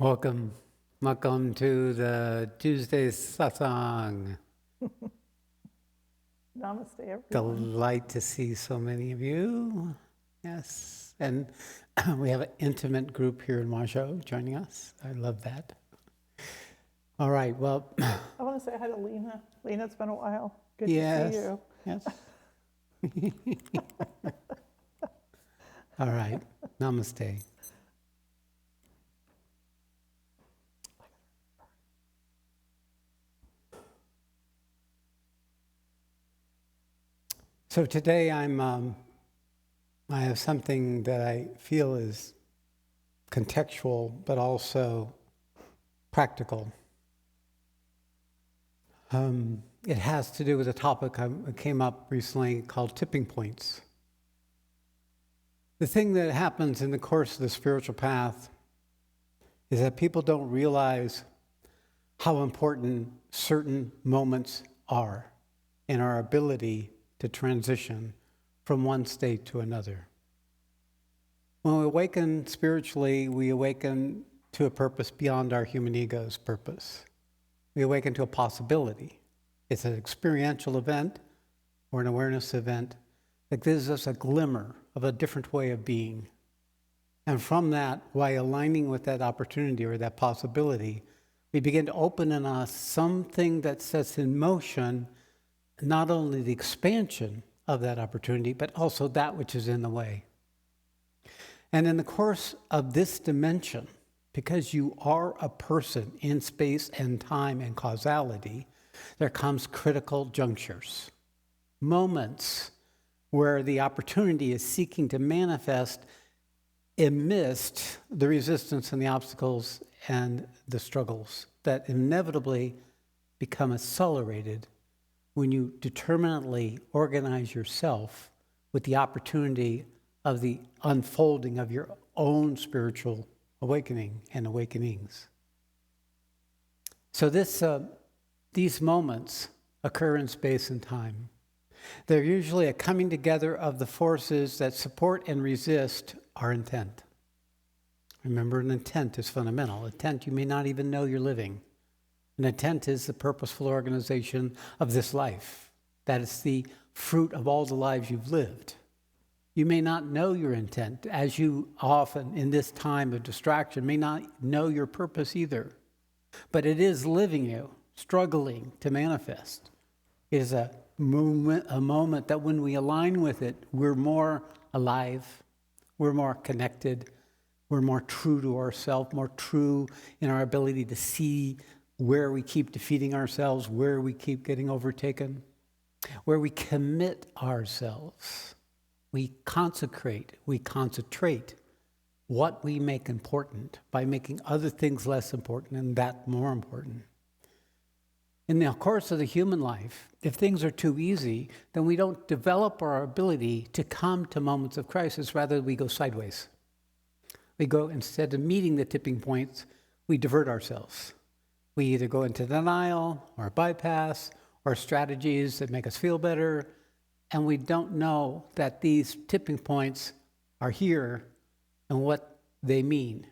Welcome. Welcome to the Tuesday Satsang. Namaste, everyone. Delight to see so many of you. Yes. And we have an intimate group here in Washoe joining us. I love that. All right. Well, I want to say hi to Lena. Lena, it's been a while. Good yes. to see you. Yes. All right. Namaste. So today I have something that I feel is contextual, but also practical. It has to do with a topic that came up recently called tipping points. The thing that happens in the course of the spiritual path is that people don't realize how important certain moments are in our ability to transition from one state to another. When we awaken spiritually, we awaken to a purpose beyond our human ego's purpose. We awaken to a possibility. It's an experiential event or an awareness event that gives us a glimmer of a different way of being. And from that, by aligning with that opportunity or that possibility, we begin to open in us something that sets in motion not only the expansion of that opportunity, but also that which is in the way. And in the course of this dimension, because you are a person in space and time and causality, there comes critical junctures, moments where the opportunity is seeking to manifest amidst the resistance and the obstacles and the struggles that inevitably become accelerated when you determinately organize yourself with the opportunity of the unfolding of your own spiritual awakening and awakenings. So these moments occur in space and time. They're usually a coming together of the forces that support and resist our intent. Remember, an intent is fundamental. Intent, you may not even know you're living. An intent is the purposeful organization of this life. That is the fruit of all the lives you've lived. You may not know your intent, as you often in this time of distraction may not know your purpose either. But it is living you, struggling to manifest. It is a moment that when we align with it, we're more alive, we're more connected, we're more true to ourselves, more true in our ability to see where we keep defeating ourselves, where we keep getting overtaken, where we commit ourselves. We consecrate, we concentrate what we make important by making other things less important and that more important. In the course of the human life, if things are too easy, then we don't develop our ability to come to moments of crisis. Rather, we go sideways. We go, instead of meeting the tipping points, we divert ourselves. We either go into denial or bypass or strategies that make us feel better, and we don't know that these tipping points are here and what they mean.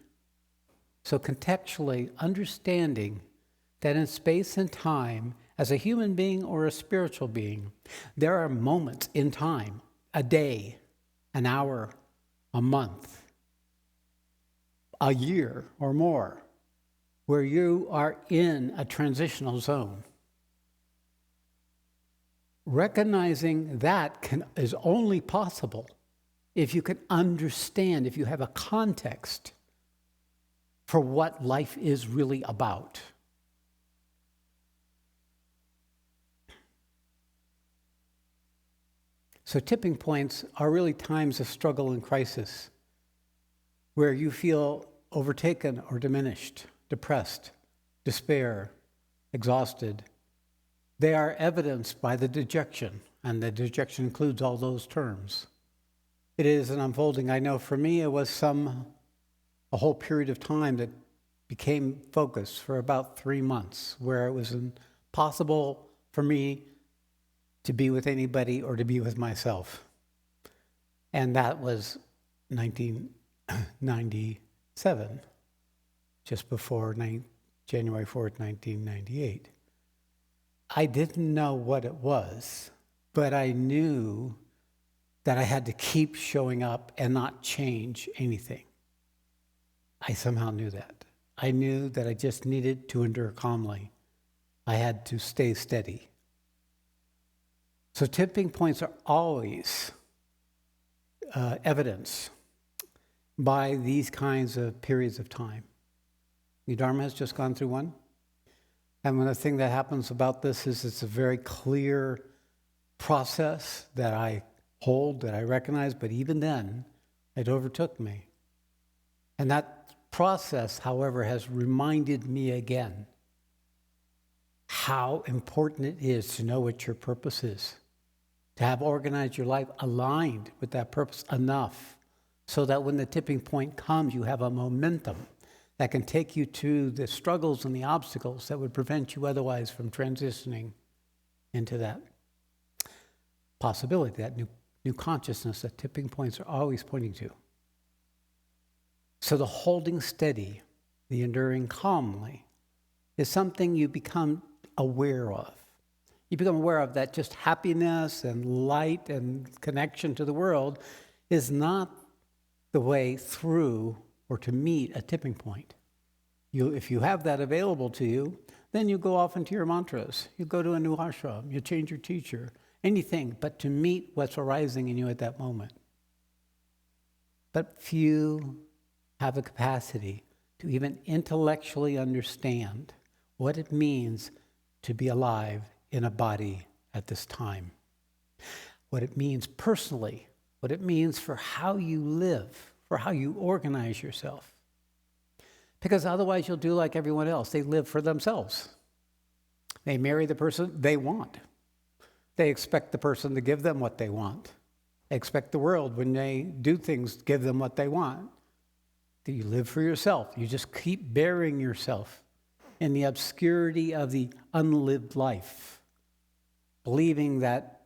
So contextually, understanding that in space and time, as a human being or a spiritual being, there are moments in time, a day, an hour, a month, a year or more, where you are in a transitional zone. Recognizing that is only possible if you can understand, if you have a context for what life is really about. So tipping points are really times of struggle and crisis where you feel overtaken or diminished, depressed, despair, exhausted. They are evidenced by the dejection, and the dejection includes all those terms. It is an unfolding. I know for me it was a whole period of time that became focused for about 3 months, where it was impossible for me to be with anybody or to be with myself. And that was 1997. just before January 4th, 1998. I didn't know what it was, but I knew that I had to keep showing up and not change anything. I somehow knew that. I knew that I just needed to endure calmly. I had to stay steady. So tipping points are always evidence by these kinds of periods of time. The Dharma has just gone through one. And one of the things that happens about this is it's a very clear process that I hold, that I recognize, but even then, it overtook me. And that process, however, has reminded me again how important it is to know what your purpose is, to have organized your life aligned with that purpose enough so that when the tipping point comes, you have a momentum that can take you to the struggles and the obstacles that would prevent you otherwise from transitioning into that possibility, that new consciousness that tipping points are always pointing to. So the holding steady, the enduring calmly, is something you become aware of. You become aware of that just happiness and light and connection to the world is not the way through or to meet a tipping point. If you have that available to you, then you go off into your mantras. You go to a new ashram. You change your teacher. Anything but to meet what's arising in you at that moment. But few have the capacity to even intellectually understand what it means to be alive in a body at this time. What it means personally, what it means for how you live, for how you organize yourself. Because otherwise you'll do like everyone else. They live for themselves. They marry the person they want. They expect the person to give them what they want. They expect the world, when they do things, to give them what they want. Do you live for yourself? You just keep burying yourself in the obscurity of the unlived life, believing that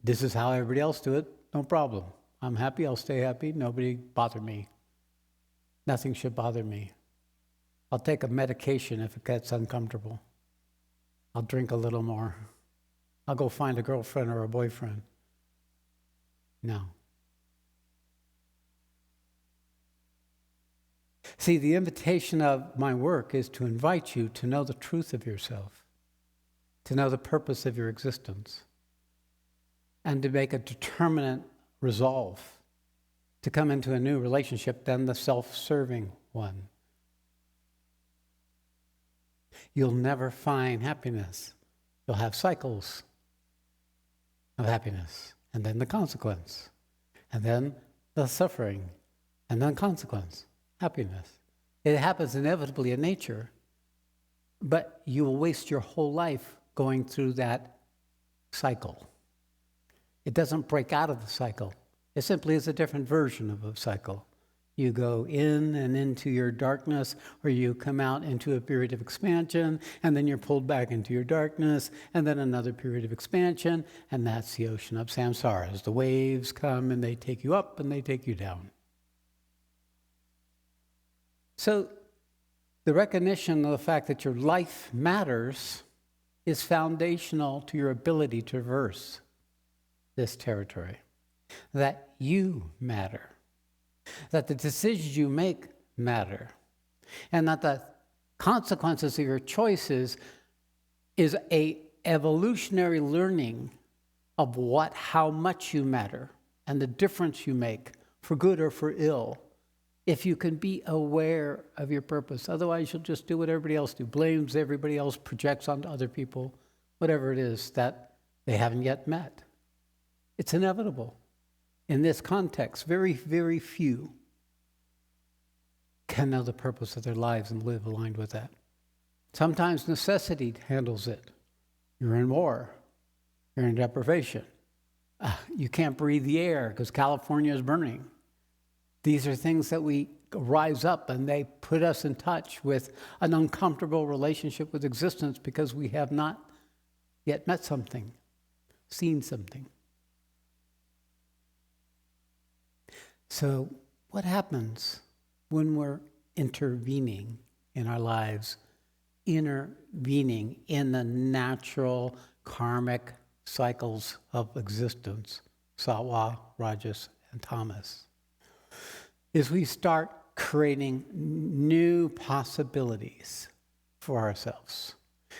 this is how everybody else do it, no problem. I'm happy, I'll stay happy, nobody bother me. Nothing should bother me. I'll take a medication if it gets uncomfortable. I'll drink a little more. I'll go find a girlfriend or a boyfriend. No. See, the invitation of my work is to invite you to know the truth of yourself, to know the purpose of your existence, and to make a determinate resolve to come into a new relationship than the self-serving one. You'll never find happiness. You'll have cycles of happiness, and then the consequence, and then the suffering, and then consequence, happiness. It happens inevitably in nature, but you will waste your whole life going through that cycle. It doesn't break out of the cycle. It simply is a different version of a cycle. You go in and into your darkness, or you come out into a period of expansion, and then you're pulled back into your darkness, and then another period of expansion, and that's the ocean of samsara. As the waves come and they take you up and they take you down. So the recognition of the fact that your life matters is foundational to your ability to traverse this territory. That you matter. That the decisions you make matter. And that the consequences of your choices is a evolutionary learning of how much you matter and the difference you make for good or for ill. If you can be aware of your purpose. Otherwise, you'll just do what everybody else do. Blames everybody else, projects onto other people, whatever it is that they haven't yet met. It's inevitable. In this context, very, very few can know the purpose of their lives and live aligned with that. Sometimes necessity handles it. You're in war. You're in deprivation. You can't breathe the air because California is burning. These are things that we rise up and they put us in touch with an uncomfortable relationship with existence because we have not yet met something, seen something. So what happens when we're intervening in our lives, intervening in the natural karmic cycles of existence, Sattva, Rajas, and Tamas, is we start creating new possibilities for ourselves.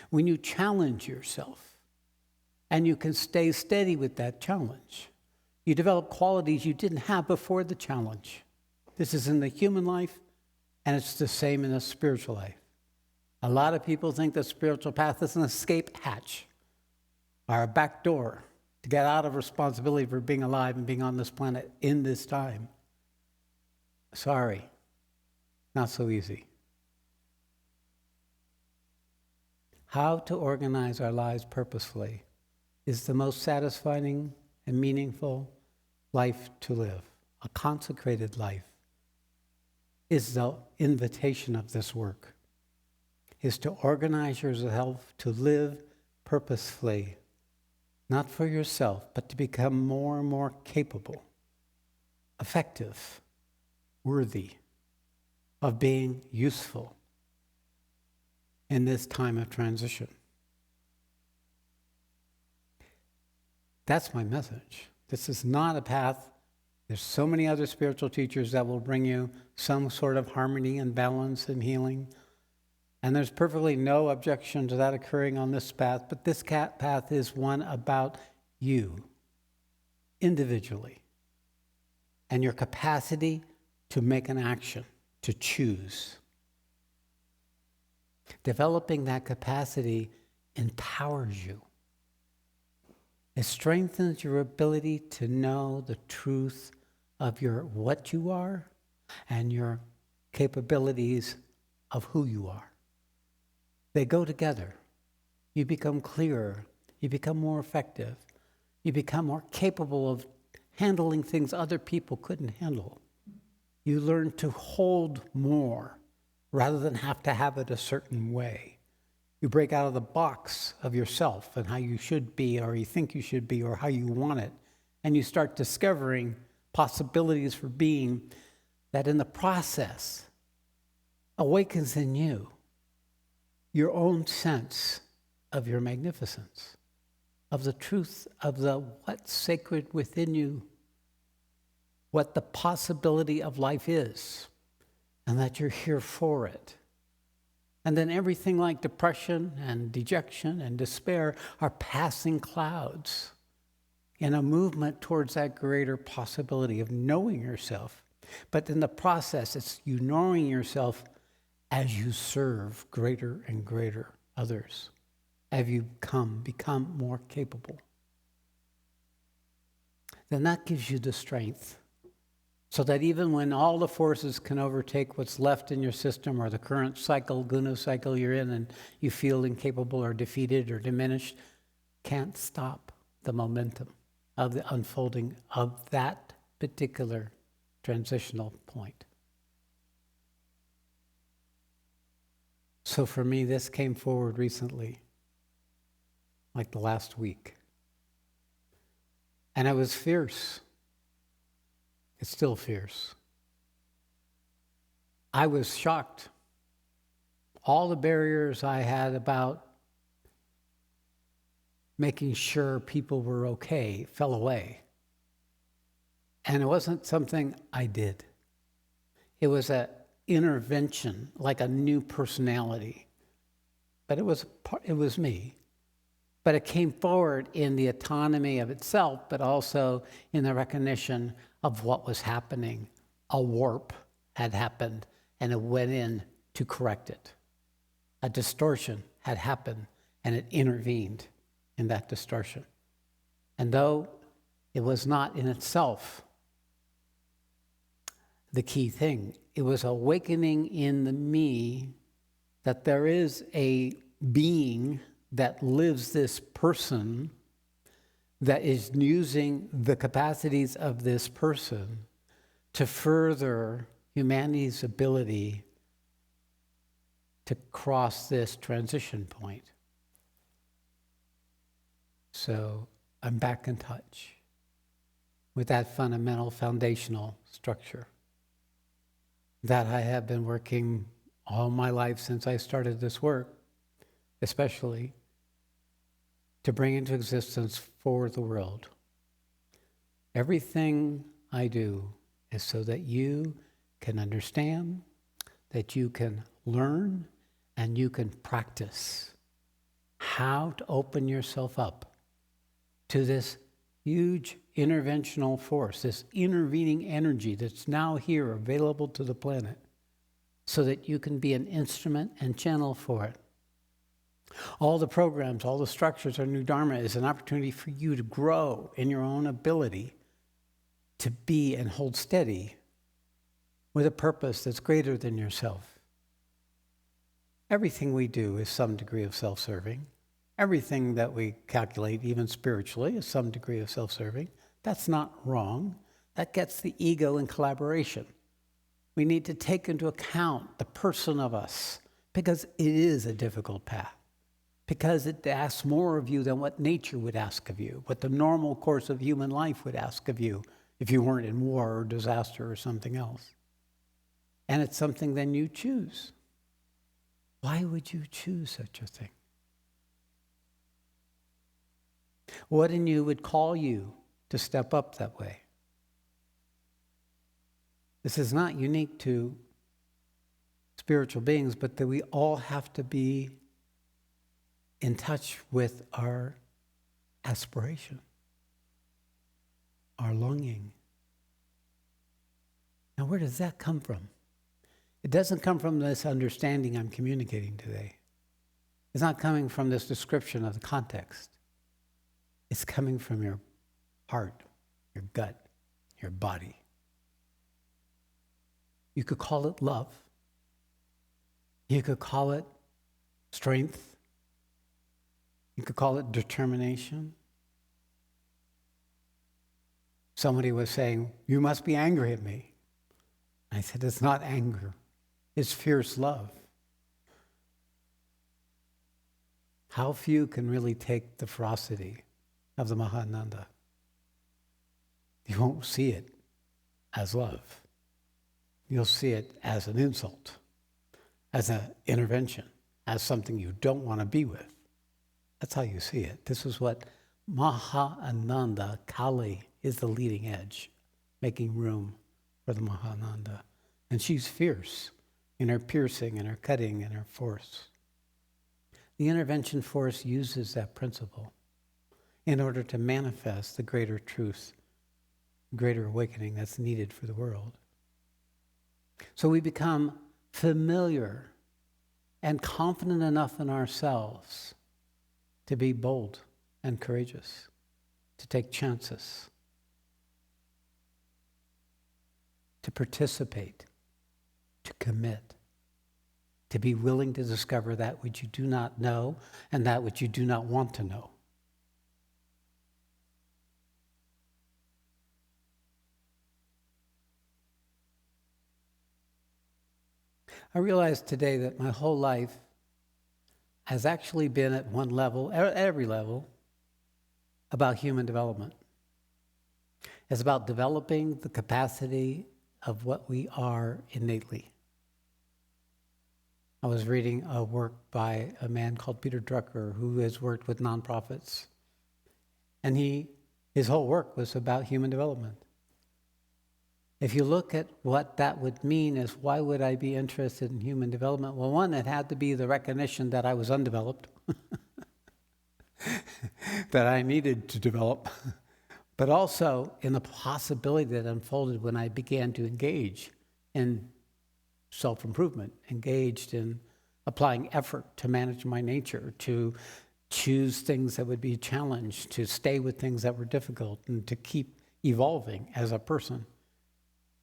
When you challenge yourself, and you can stay steady with that challenge, you develop qualities you didn't have before the challenge. This is in the human life, and it's the same in the spiritual life. A lot of people think the spiritual path is an escape hatch, or a back door to get out of responsibility for being alive and being on this planet in this time. Sorry, not so easy. How to organize our lives purposefully is the most satisfying and meaningful life to live. A consecrated life is the invitation of this work, is to organize yourself to live purposefully, not for yourself, but to become more and more capable, effective, worthy of being useful in this time of transition. That's my message. This is not a path. There's so many other spiritual teachers that will bring you some sort of harmony and balance and healing. And there's perfectly no objection to that occurring on this path, but this path is one about you, individually, and your capacity to make an action, to choose. Developing that capacity empowers you. It strengthens your ability to know the truth of your what you are and your capabilities of who you are. They go together. You become clearer. You become more effective. You become more capable of handling things other people couldn't handle. You learn to hold more rather than have to have it a certain way. You break out of the box of yourself and how you should be, or you think you should be, or how you want it. And you start discovering possibilities for being that in the process awakens in you your own sense of your magnificence, of the truth of the what's sacred within you, what the possibility of life is, and that you're here for it. And then everything like depression and dejection and despair are passing clouds in a movement towards that greater possibility of knowing yourself. But in the process, it's you knowing yourself as you serve greater and greater others, as you become more capable. Then that gives you the strength so that even when all the forces can overtake what's left in your system or the current cycle, guna cycle you're in, and you feel incapable or defeated or diminished, can't stop the momentum of the unfolding of that particular transitional point. So for me, this came forward recently, like the last week. And it was fierce. It's still fierce. I was shocked. All the barriers I had about making sure people were okay fell away. And it wasn't something I did. It was an intervention, like a new personality. But it was me. But it came forward in the autonomy of itself, but also in the recognition of what was happening. A warp had happened, and it went in to correct it. A distortion had happened, and it intervened in that distortion. And though it was not in itself the key thing, it was awakening in the me that there is a being that lives this person that is using the capacities of this person to further humanity's ability to cross this transition point. So I'm back in touch with that fundamental foundational structure that I have been working all my life since I started this work, especially to bring into existence for the world. Everything I do is so that you can understand, that you can learn, and you can practice how to open yourself up to this huge interventional force, this intervening energy that's now here available to the planet, so that you can be an instrument and channel for it. All the programs, all the structures, our new Dharma is an opportunity for you to grow in your own ability to be and hold steady with a purpose that's greater than yourself. Everything we do is some degree of self-serving. Everything that we calculate, even spiritually, is some degree of self-serving. That's not wrong. That gets the ego in collaboration. We need to take into account the person of us, because it is a difficult path, because it asks more of you than what nature would ask of you, what the normal course of human life would ask of you if you weren't in war or disaster or something else. And it's something then you choose. Why would you choose such a thing? What in you would call you to step up that way? This is not unique to spiritual beings, but that we all have to be in touch with our aspiration, our longing. Now, where does that come from? It doesn't come from this understanding I'm communicating today. It's not coming from this description of the context. It's coming from your heart, your gut, your body. You could call it love. You could call it strength. You could call it determination. Somebody was saying, "You must be angry at me." I said, it's not anger. It's fierce love. How few can really take the ferocity of the Mahananda? You won't see it as love. You'll see it as an insult, as an intervention, as something you don't want to be with. That's how you see it. This is what Mahananda Kali is, the leading edge, making room for the Mahananda. And she's fierce in her piercing and her cutting and her force. The intervention force uses that principle in order to manifest the greater truth, greater awakening that's needed for the world. So we become familiar and confident enough in ourselves to be bold and courageous, to take chances, to participate, to commit, to be willing to discover that which you do not know and that which you do not want to know. I realize today that my whole life has actually been at one level, at every level, about human development. It's about developing the capacity of what we are innately. I was reading a work by a man called Peter Drucker, who has worked with nonprofits. And his whole work was about human development. If you look at what that would mean is, why would I be interested in human development? Well, one, it had to be the recognition that I was undeveloped, that I needed to develop, but also in the possibility that unfolded when I began to engage in self-improvement, engaged in applying effort to manage my nature, to choose things that would be challenged, to stay with things that were difficult, and to keep evolving as a person.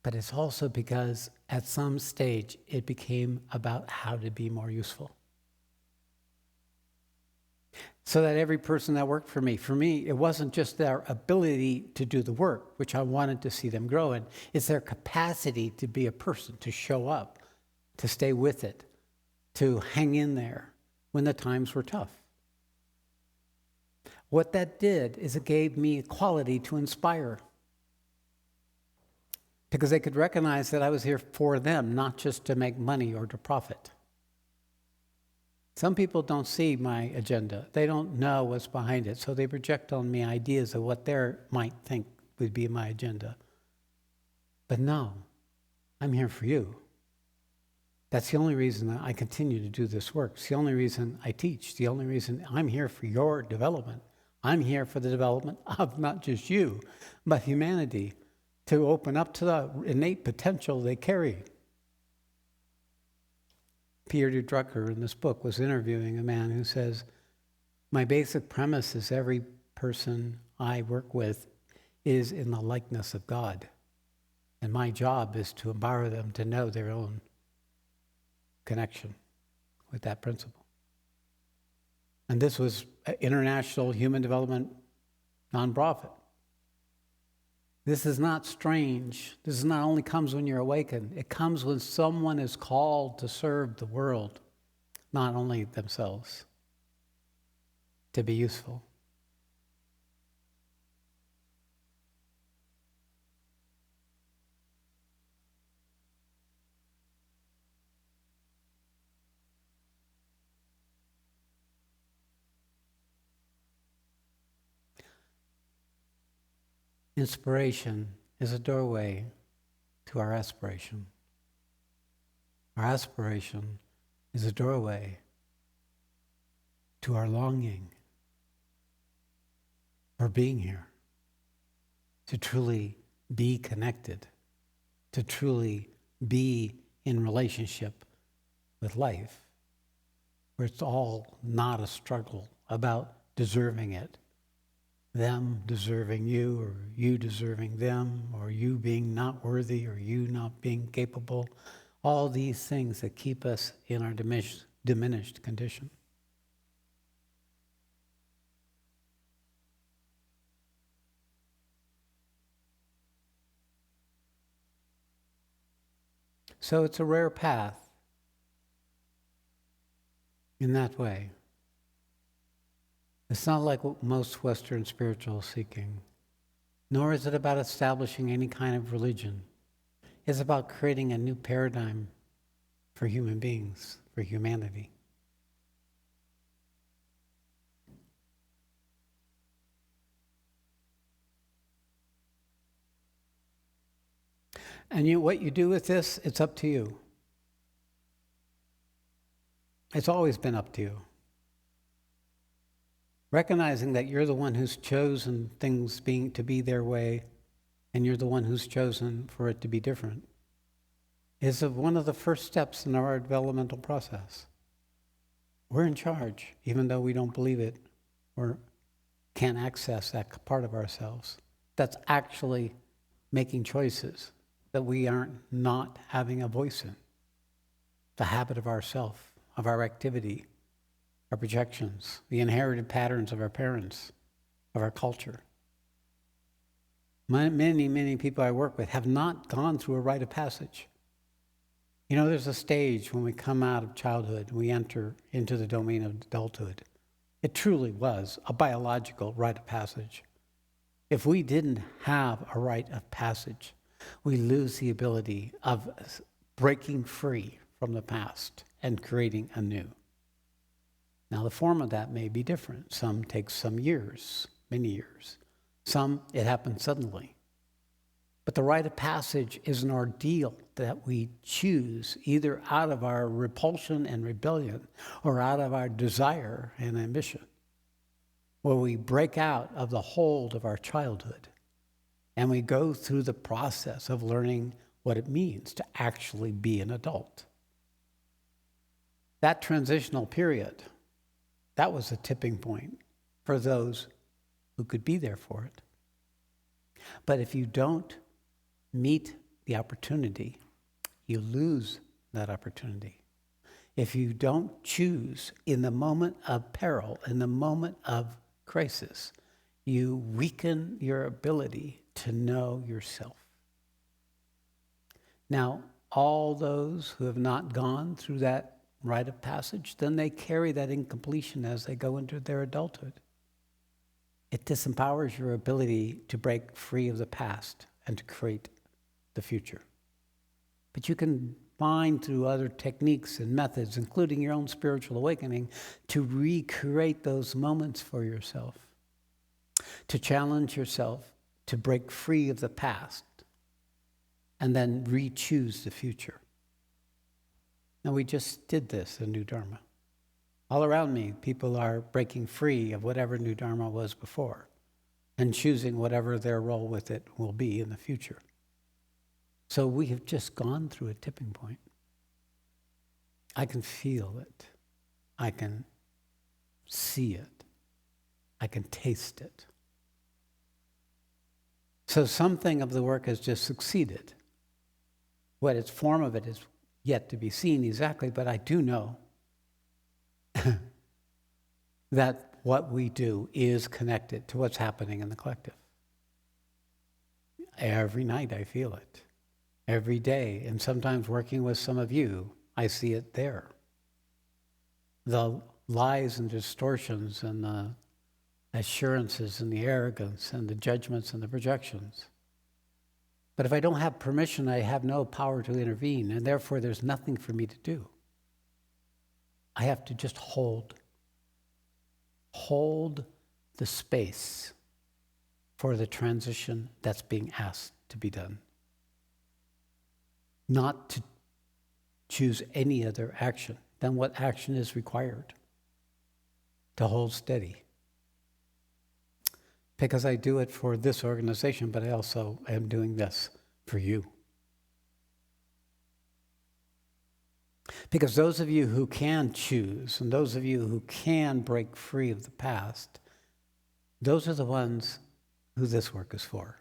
But it's also because at some stage it became about how to be more useful. So that every person that worked for me, it wasn't just their ability to do the work, which I wanted to see them grow in. It's their capacity to be a person, to show up, to stay with it, to hang in there when the times were tough. What that did is it gave me a quality to inspire, because they could recognize that I was here for them, not just to make money or to profit. Some people don't see my agenda. They don't know what's behind it, so they project on me ideas of what they might think would be my agenda. But no, I'm here for you. That's the only reason I continue to do this work. It's the only reason I teach. The only reason I'm here for your development. I'm here for the development of not just you, but humanity, to open up to the innate potential they carry. Peter Drucker in this book was interviewing a man who says, my basic premise is every person I work with is in the likeness of God. And my job is to empower them to know their own connection with that principle. And this was an international human development nonprofit. This is not strange. This not only comes when you're awakened. It comes when someone is called to serve the world, not only themselves, to be useful. Inspiration is a doorway to our aspiration. Our aspiration is a doorway to our longing for being here, to truly be connected, to truly be in relationship with life, where it's all not a struggle about deserving it. Them deserving you, or you deserving them, or you being not worthy, or you not being capable. All these things that keep us in our diminished condition. So it's a rare path in that way. It's not like what most Western spirituals seeking, nor is it about establishing any kind of religion. It's about creating a new paradigm for human beings, for humanity. And what you do with this, it's up to you. It's always been up to you. Recognizing that you're the one who's chosen things to be their way, and you're the one who's chosen for it to be different, is one of the first steps in our developmental process. We're in charge, even though we don't believe it or can't access that part of ourselves. That's actually making choices that we aren't not having a voice in. The habit of ourself, of our activity, our projections, the inherited patterns of our parents, of our culture. Many, many people I work with have not gone through a rite of passage. You know, there's a stage when we come out of childhood, we enter into the domain of adulthood. It truly was a biological rite of passage. If we didn't have a rite of passage, we lose the ability of breaking free from the past and creating anew. Now, the form of that may be different. Some takes some years, many years. Some, it happens suddenly. But the rite of passage is an ordeal that we choose either out of our repulsion and rebellion or out of our desire and ambition, where we break out of the hold of our childhood and we go through the process of learning what it means to actually be an adult. That transitional period, that was a tipping point for those who could be there for it. But if you don't meet the opportunity, you lose that opportunity. If you don't choose in the moment of peril, in the moment of crisis, you weaken your ability to know yourself. Now, all those who have not gone through that rite of passage, then they carry that incompletion as they go into their adulthood. It disempowers your ability to break free of the past and to create the future. But you can find through other techniques and methods, including your own spiritual awakening, to recreate those moments for yourself, to challenge yourself to break free of the past and then re-choose the future. And we just did this in New Dharma. All around me, people are breaking free of whatever New Dharma was before and choosing whatever their role with it will be in the future. So we have just gone through a tipping point. I can feel it. I can see it. I can taste it. So something of the work has just succeeded. What its form of it is yet to be seen exactly, but I do know that what we do is connected to what's happening in the collective. Every night I feel it. Every day, and sometimes working with some of you, I see it there. The lies and distortions and the assurances and the arrogance and the judgments and the projections. But if I don't have permission, I have no power to intervene, and therefore there's nothing for me to do. I have to just hold the space for the transition that's being asked to be done. Not to choose any other action than what action is required to hold steady. Because I do it for this organization, but I also am doing this for you. Because those of you who can choose, and those of you who can break free of the past, those are the ones who this work is for.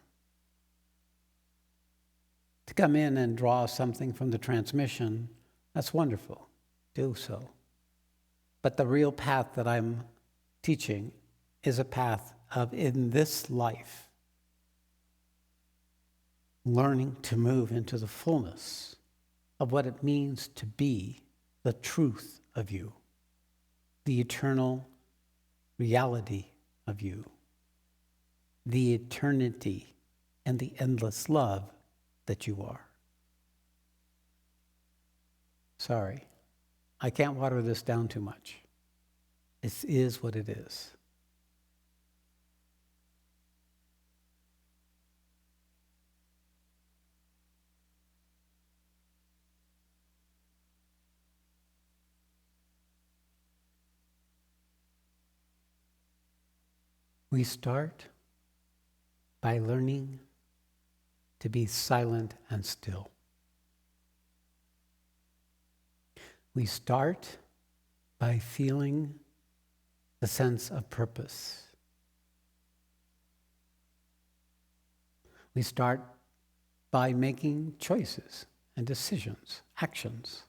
To come in and draw something from the transmission, that's wonderful. Do so. But the real path that I'm teaching is a path of, in this life, learning to move into the fullness of what it means to be the truth of you, the eternal reality of you, the eternity and the endless love that you are. Sorry, I can't water this down too much. This is what it is. We start by learning to be silent and still. We start by feeling the sense of purpose. We start by making choices and decisions, actions,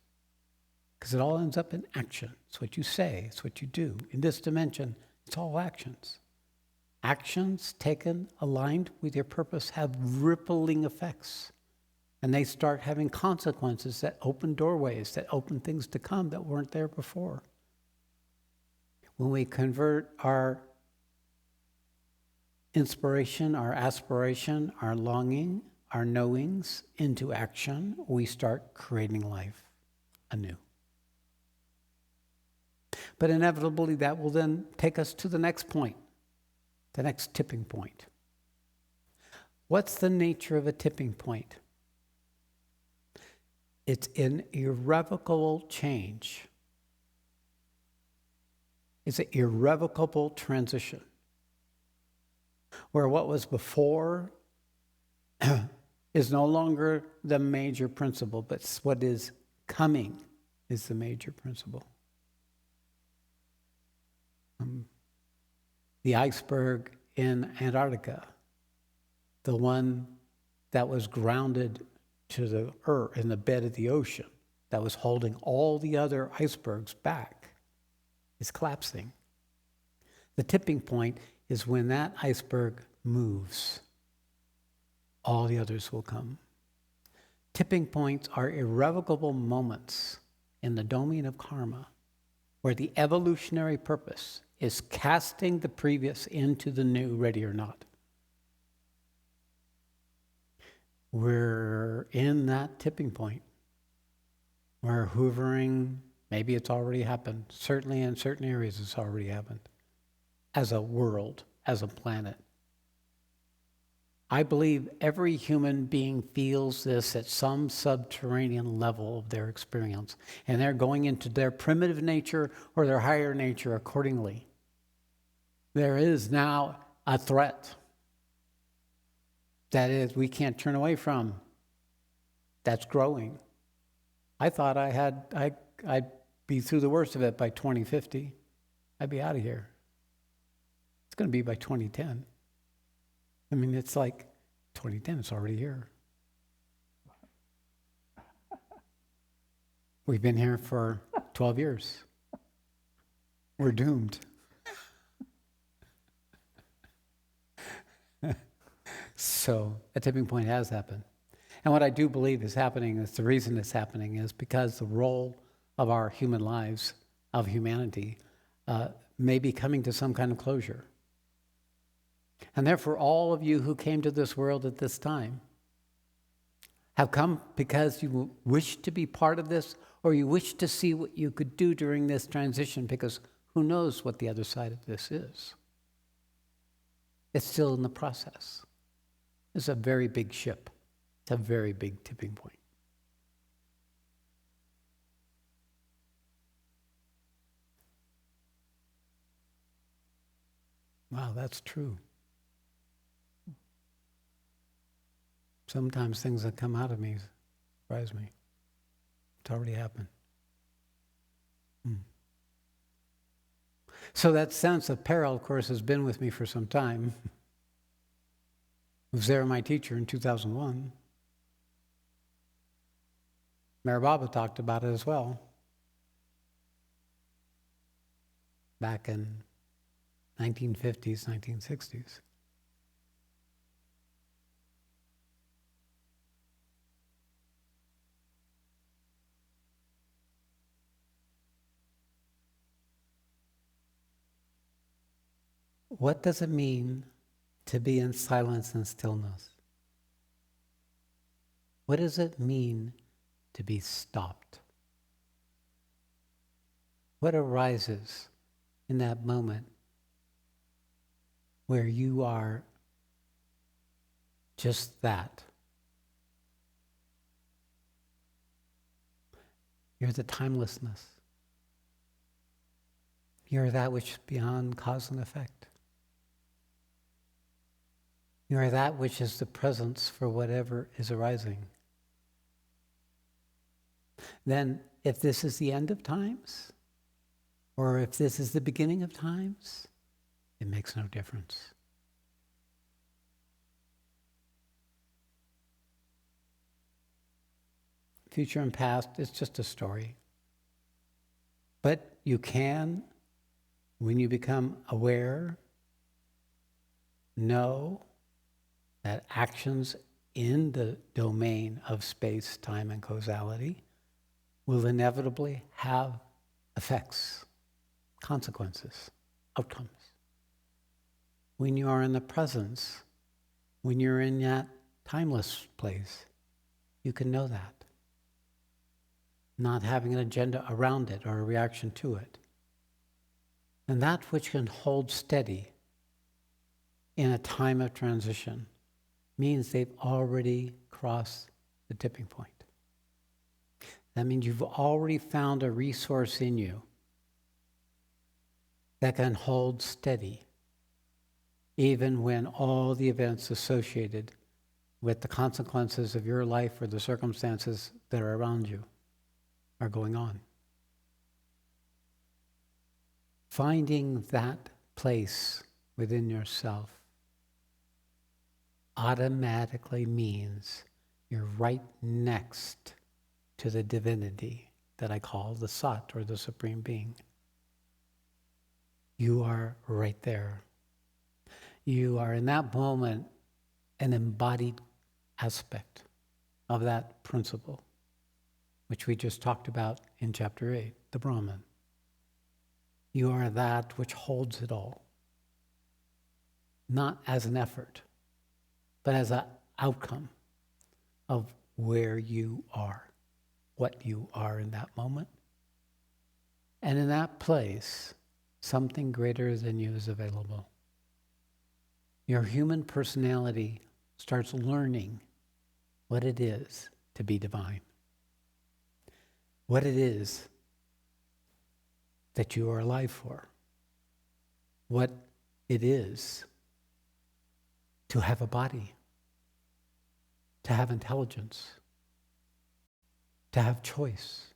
because it all ends up in action. It's what you say, it's what you do. In this dimension, it's all actions. Actions taken, aligned with your purpose, have rippling effects. And they start having consequences that open doorways, that open things to come that weren't there before. When we convert our inspiration, our aspiration, our longing, our knowings into action, we start creating life anew. But inevitably, that will then take us to the next point. The next tipping point. What's the nature of a tipping point? It's an irrevocable change. It's an irrevocable transition. Where what was before is no longer the major principle, but what is coming is the major principle. The iceberg in Antarctica, the one that was grounded to the earth in the bed of the ocean, that was holding all the other icebergs back, is collapsing. The tipping point is when that iceberg moves, all the others will come. Tipping points are irrevocable moments in the domain of karma, where the evolutionary purpose is casting the previous into the new, ready or not. We're in that tipping point. We're hoovering. Maybe it's already happened. Certainly in certain areas it's already happened. As a world, as a planet. I believe every human being feels this at some subterranean level of their experience. And they're going into their primitive nature or their higher nature accordingly. There is now a threat that is we can't turn away from. That's growing. I thought I'd be through the worst of it by 2050. I'd be out of here. It's going to be by 2010. I mean, it's like 2010, it's already here. We've been here for 12 years. We're doomed. So a tipping point has happened. And what I do believe is happening is the reason it's happening is because the role of our human lives, of humanity, may be coming to some kind of closure. And therefore, all of you who came to this world at this time have come because you wish to be part of this, or you wish to see what you could do during this transition, because who knows what the other side of this is. It's still in the process. It's a very big ship. It's a very big tipping point. Wow, that's true. Sometimes things that come out of me surprise me. It's already happened. So that sense of peril, of course, has been with me for some time. I was there, my teacher, in 2001. Mary Baba talked about it as well. Back in 1950s, 1960s. What does it mean to be in silence and stillness? What does it mean to be stopped? What arises in that moment where you are just that? You're the timelessness. You're that which is beyond cause and effect. You are that which is the presence for whatever is arising. Then, if this is the end of times, or if this is the beginning of times, it makes no difference. Future and past, it's just a story. But you can, when you become aware, know that actions in the domain of space, time, and causality will inevitably have effects, consequences, outcomes. When you are in the presence, when you're in that timeless place, you can know that. Not having an agenda around it or a reaction to it. And that which can hold steady in a time of transition means they've already crossed the tipping point. That means you've already found a resource in you that can hold steady, even when all the events associated with the consequences of your life or the circumstances that are around you are going on. Finding that place within yourself automatically means you're right next to the divinity that I call the Sat, or the Supreme Being. You are right there. You are in that moment an embodied aspect of that principle, which we just talked about in chapter 8, the Brahman. You are that which holds it all, not as an effort, but as an outcome of where you are. what you are in that moment. And in that place, something greater than you is available. Your human personality starts learning what it is to be divine, what it is that you are alive for, what it is to have a body, to have intelligence, to have choice.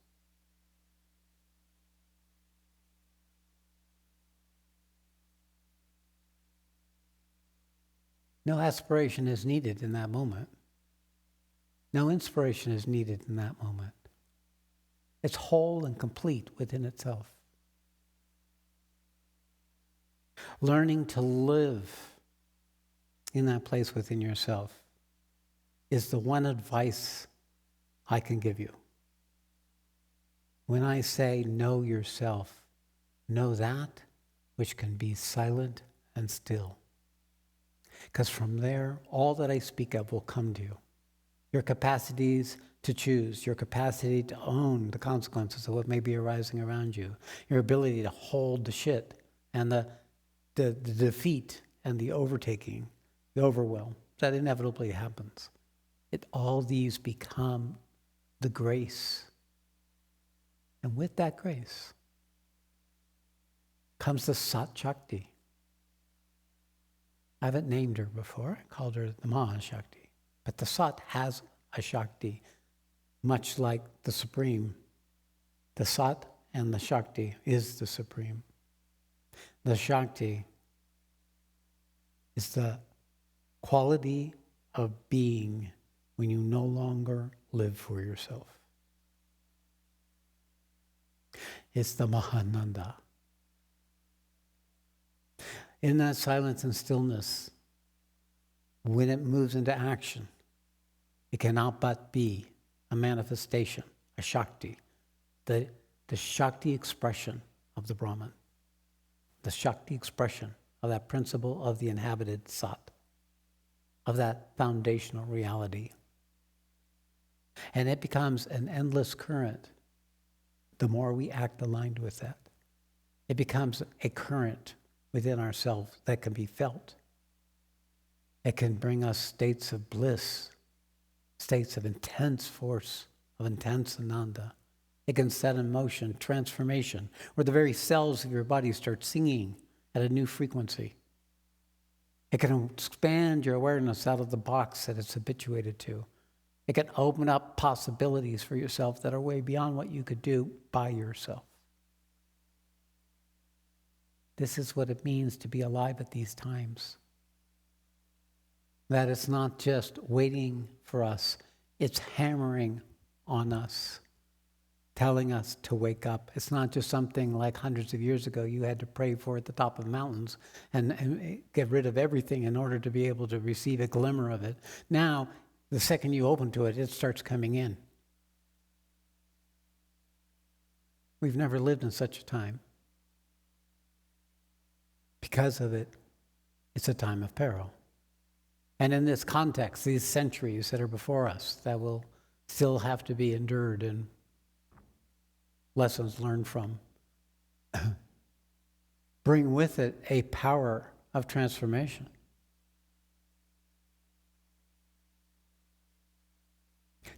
No aspiration is needed in that moment. No inspiration is needed in that moment. It's whole and complete within itself. Learning to live in that place within yourself is the one advice I can give you. When I say know yourself, know that which can be silent and still. Because from there, all that I speak of will come to you. Your capacities to choose, your capacity to own the consequences of what may be arising around you, your ability to hold the shit and the defeat and the overtaking, the overwhelm, that inevitably happens. All these become the grace. And with that grace comes the Sat Shakti. I haven't named her before. I called her the Mahashakti. But the Sat has a Shakti, much like the Supreme. The Sat and the Shakti is the Supreme. The Shakti is the quality of being when you no longer live for yourself. It's the Mahananda. In that silence and stillness, when it moves into action, it cannot but be a manifestation, a Shakti, the Shakti expression of the Brahman, the Shakti expression of that principle of the inhabited Sat, of that foundational reality. And it becomes an endless current the more we act aligned with that. It becomes a current within ourselves that can be felt. It can bring us states of bliss, states of intense force, of intense ananda. It can set in motion transformation, where the very cells of your body start singing at a new frequency. It can expand your awareness out of the box that it's habituated to. It can open up possibilities for yourself that are way beyond what you could do by yourself. This is what it means to be alive at these times. That it's not just waiting for us, it's hammering on us, telling us to wake up. It's not just something like hundreds of years ago you had to pray for at the top of mountains and get rid of everything in order to be able to receive a glimmer of it. Now, the second you open to it, it starts coming in. We've never lived in such a time. Because of it, it's a time of peril. And in this context, these centuries that are before us that will still have to be endured and lessons learned from, bring with it a power of transformation.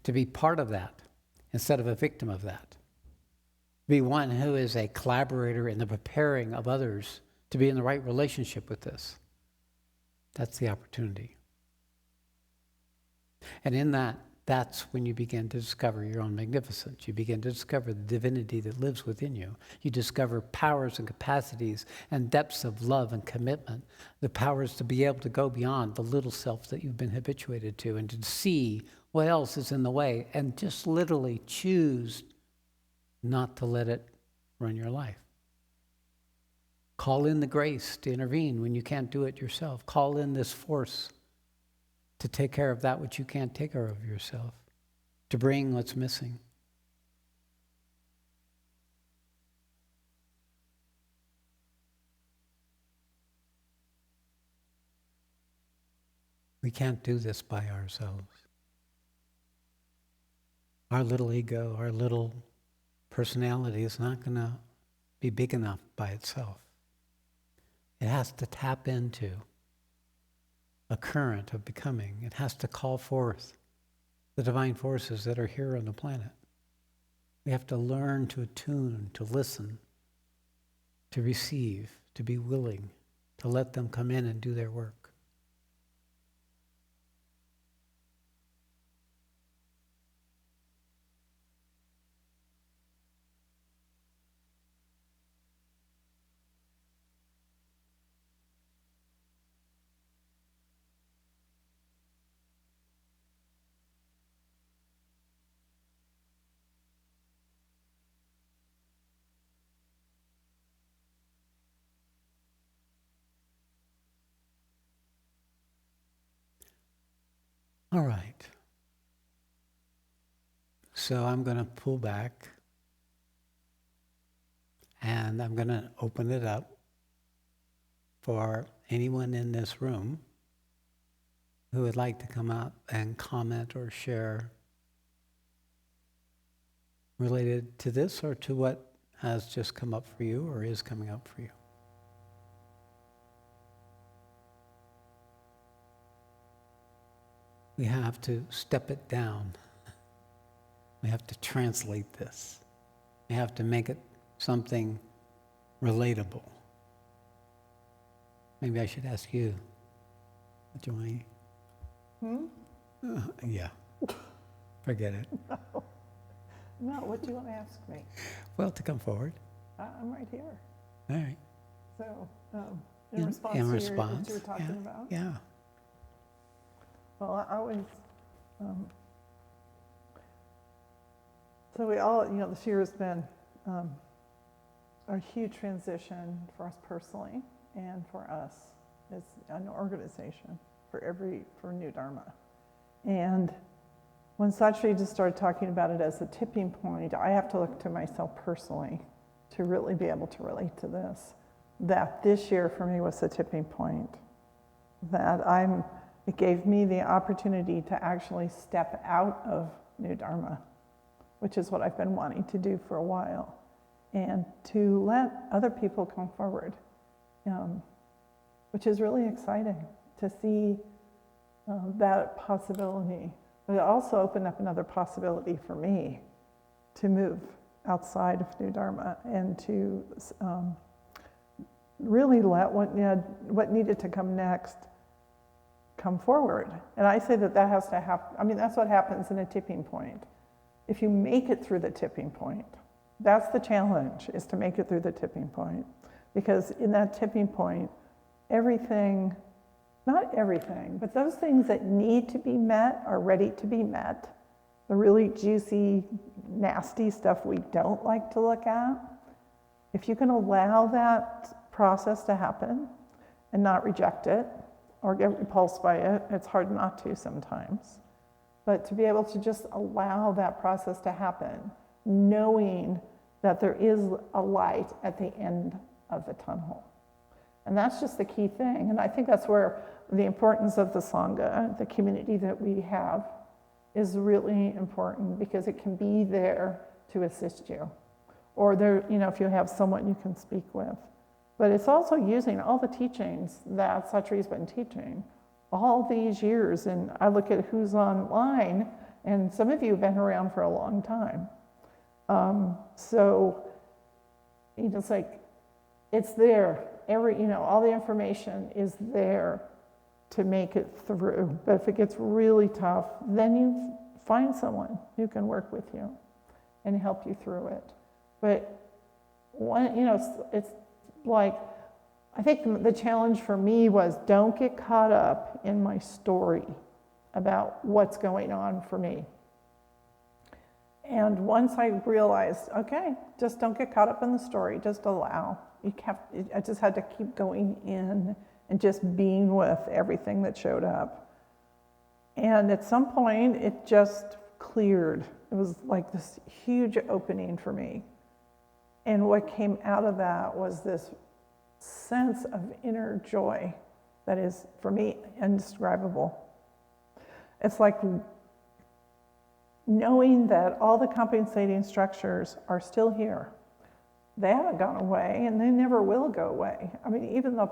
To be part of that instead of a victim of that. Be one who is a collaborator in the preparing of others to be in the right relationship with this. That's the opportunity. And in that, that's when you begin to discover your own magnificence. You begin to discover the divinity that lives within you. You discover powers and capacities and depths of love and commitment, the powers to be able to go beyond the little self that you've been habituated to and to see what else is in the way and just literally choose not to let it run your life. Call in the grace to intervene when you can't do it yourself. Call in this force to take care of that which you can't take care of yourself, to bring what's missing. We can't do this by ourselves. Our little ego, our little personality is not going to be big enough by itself. It has to tap into a current of becoming. It has to call forth the divine forces that are here on the planet. We have to learn to attune, to listen, to receive, to be willing, to let them come in and do their work. All right. So I'm going to pull back and I'm going to open it up for anyone in this room who would like to come out and comment or share related to this or to what has just come up for you or is coming up for you. We have to step it down. We have to translate this. We have to make it something relatable. Maybe I should ask you, Joanne. Yeah. Forget it. No, what do you want to ask me? Well, to come forward. I'm right here. All right. So, in response to what you were talking about? Yeah. Well, I always, so we all, this year has been a huge transition for us personally and for us as an organization for New Dharma. And when Sat Shree just started talking about it as a tipping point, I have to look to myself personally to really be able to relate to this. That this year for me was a tipping point. It gave me the opportunity to actually step out of New Dharma, which is what I've been wanting to do for a while, and to let other people come forward, which is really exciting to see that possibility. But it also opened up another possibility for me to move outside of New Dharma and to really let what needed to come next come forward. And I say that has to happen. I mean, that's what happens in a tipping point. If you make it through the tipping point, that's the challenge, is to make it through the tipping point. Because in that tipping point, everything, not everything, but those things that need to be met are ready to be met. The really juicy, nasty stuff we don't like to look at. If you can allow that process to happen and not reject it or get repulsed by it, it's hard not to sometimes. But to be able to just allow that process to happen, knowing that there is a light at the end of the tunnel. And that's just the key thing. And I think that's where the importance of the Sangha, the community that we have, is really important, because it can be there to assist you. Or there, if you have someone you can speak with. But it's also using all the teachings that Sat Shree's been teaching all these years. And I look at who's online, and some of you have been around for a long time. So it's like, it's there. All the information is there to make it through. But if it gets really tough, then you find someone who can work with you and help you through it. But it's like, I think the challenge for me was, don't get caught up in my story about what's going on for me. And once I realized, okay, just don't get caught up in the story, just allow. I just had to keep going in and just being with everything that showed up. And at some point, it just cleared. It was like this huge opening for me. And what came out of that was this sense of inner joy that is, for me, indescribable. It's like knowing that all the compensating structures are still here. They haven't gone away, and they never will go away. I mean, even the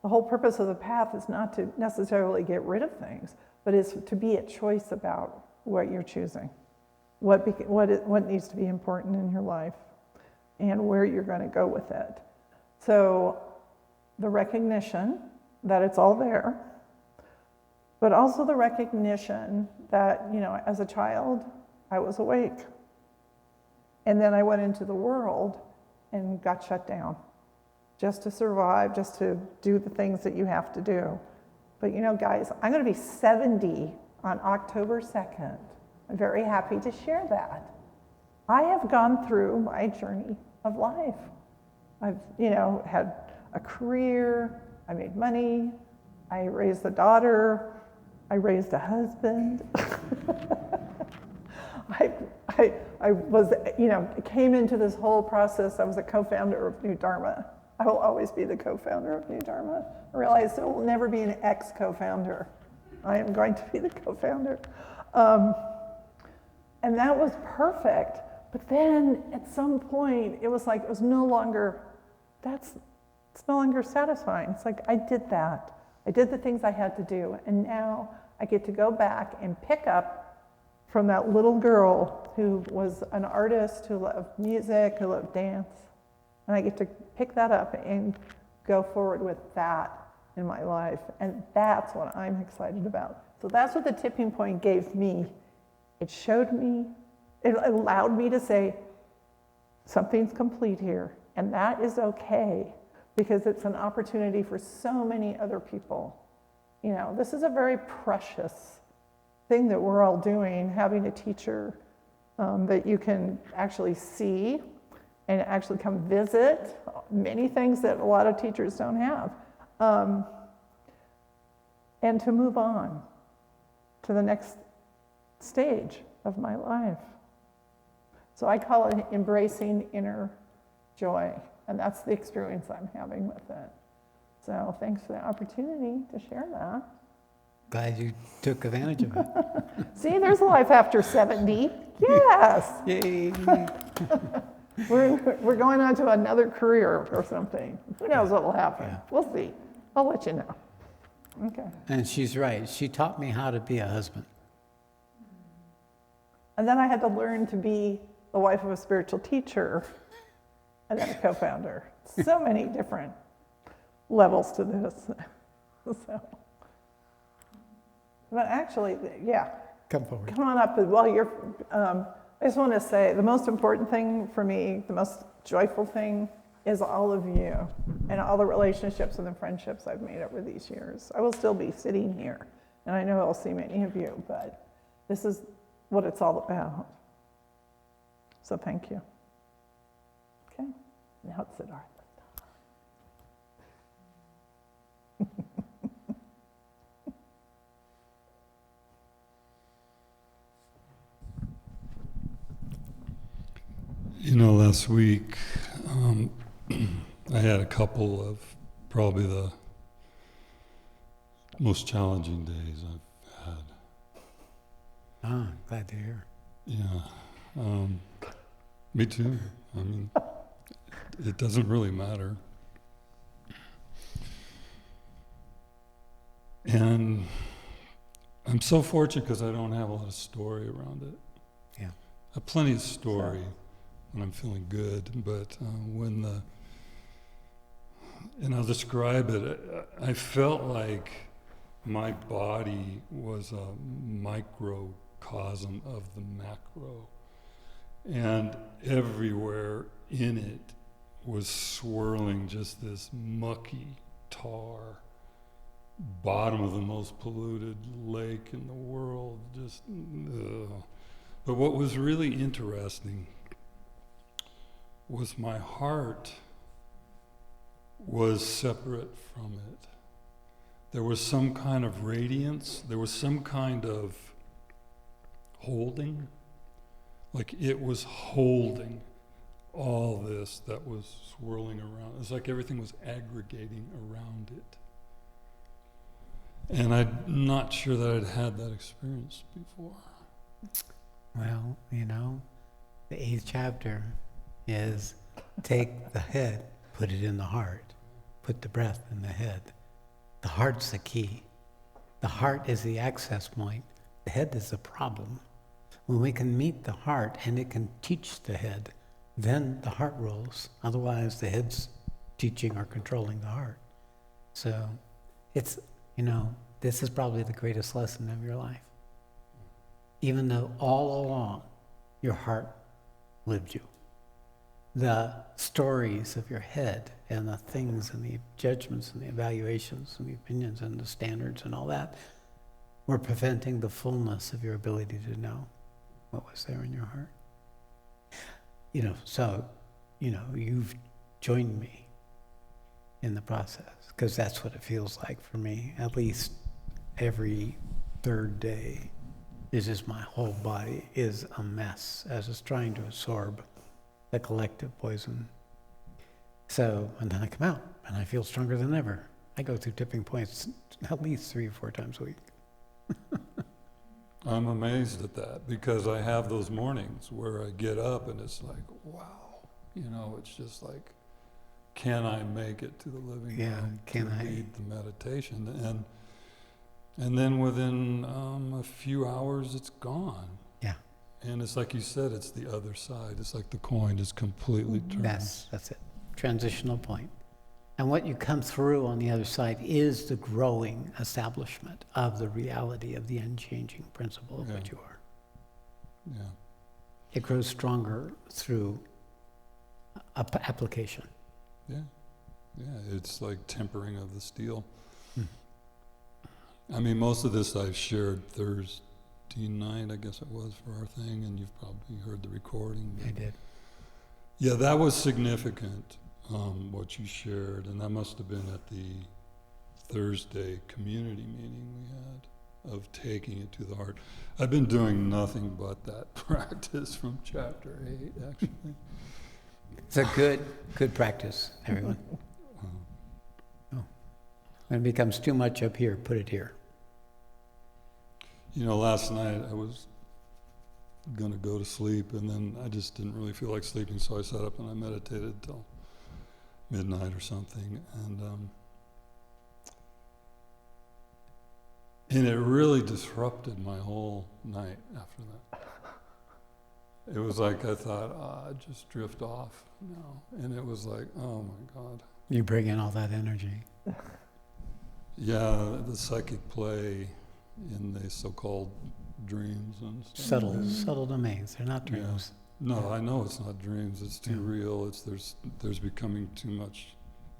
whole purpose of the path is not to necessarily get rid of things, but it's to be a choice about what you're choosing, what needs to be important in your life, and where you're going to go with it. So the recognition that it's all there, but also the recognition that, as a child, I was awake. And then I went into the world and got shut down just to survive, just to do the things that you have to do. But guys, I'm going to be 70 on October 2nd. I'm very happy to share that. I have gone through my journey of life. I've, had a career, I made money, I raised a daughter, I raised a husband. I was, came into this whole process. I was a co-founder of New Dharma. I will always be the co-founder of New Dharma. I realized there will never be an ex-co-founder. I am going to be the co-founder. And that was perfect. But then at some point, it was like, it's no longer satisfying. It's like, I did that. I did the things I had to do. And now I get to go back and pick up from that little girl who was an artist, who loved music, who loved dance. And I get to pick that up and go forward with that in my life. And that's what I'm excited about. So that's what the tipping point gave me. It showed me, it allowed me to say, something's complete here. And that is okay, because it's an opportunity for so many other people. This is a very precious thing that we're all doing, having a teacher that you can actually see and actually come visit, many things that a lot of teachers don't have, and to move on to the next stage of my life. So I call it embracing inner joy, and that's the experience I'm having with it. So thanks for the opportunity to share that. Glad you took advantage of it. See, there's life after 70. Yes. Yay. We're going on to another career or something. Who knows what will happen? Yeah. We'll see. I'll let you know. Okay. And she's right. She taught me how to be a husband. And then I had to learn to be the wife of a spiritual teacher and then a co-founder. So many different levels to this. So. But actually, yeah. Come forward. Come on up. While you're, I just want to say the most important thing for me, the most joyful thing, is all of you and all the relationships and the friendships I've made over these years. I will still be sitting here, and I know I'll see many of you, but this is what it's all about. So thank you. Okay, now it's Siddhartha. Last week, I had a couple of probably the most challenging days I've had. Ah, glad to hear. Yeah, me too. I mean, it doesn't really matter. And I'm so fortunate because I don't have a lot of story around it. Yeah. I have plenty of story when I'm feeling good, but and I'll describe it, I felt like my body was a microcosm of the macro, and everywhere in it was swirling just this mucky tar, bottom of the most polluted lake in the world, just ugh. But what was really interesting was my heart was separate from it. There was some kind of radiance, there was some kind of holding, like it was holding all this that was swirling around. It was like everything was aggregating around it. And I'm not sure that I'd had that experience before. Well, the 8th chapter is take the head, put it in the heart, put the breath in the head. The heart's the key. The heart is the access point. The head is the problem. When we can meet the heart and it can teach the head, then the heart rolls. Otherwise, the head's teaching or controlling the heart. So it's, this is probably the greatest lesson of your life. Even though all along your heart lived you. The stories of your head and the things and the judgments and the evaluations and the opinions and the standards and all that were preventing the fullness of your ability to know what was there in your heart. So, you've joined me in the process, because that's what it feels like for me. At least every third day is just my whole body is a mess as it's trying to absorb the collective poison. So, and then I come out and I feel stronger than ever. I go through tipping points at least 3 or 4 times a week. I'm amazed at that, because I have those mornings where I get up and it's like, wow, it's just like, can I make it to the living room to lead the meditation? And then within a few hours, it's gone. Yeah. And it's like you said, it's the other side. It's like the coin is completely turned. That's it. Transitional point. And what you come through on the other side is the growing establishment of the reality of the unchanging principle of what you are. Yeah. It grows stronger through application. Yeah. Yeah, it's like tempering of the steel. I mean, most of this I've shared Thursday night, I guess it was, for our thing, and you've probably heard the recording. I did. Yeah, that was significant, what you shared, and that must have been at the Thursday community meeting we had of taking it to the heart. I've been doing nothing but that practice from chapter 8, actually. It's a good practice, everyone. When it becomes too much up here, put it here. Last night I was going to go to sleep, and then I just didn't really feel like sleeping, so I sat up and I meditated till midnight or something, and it really disrupted my whole night after that. It was like I thought, I'd just drift off now, and it was like, oh my God. You bring in all that energy. Yeah, the psychic play in the so-called dreams and stuff. Subtle domains. They're not dreams. Yeah. No, I know it's not dreams. It's too real. There's becoming too much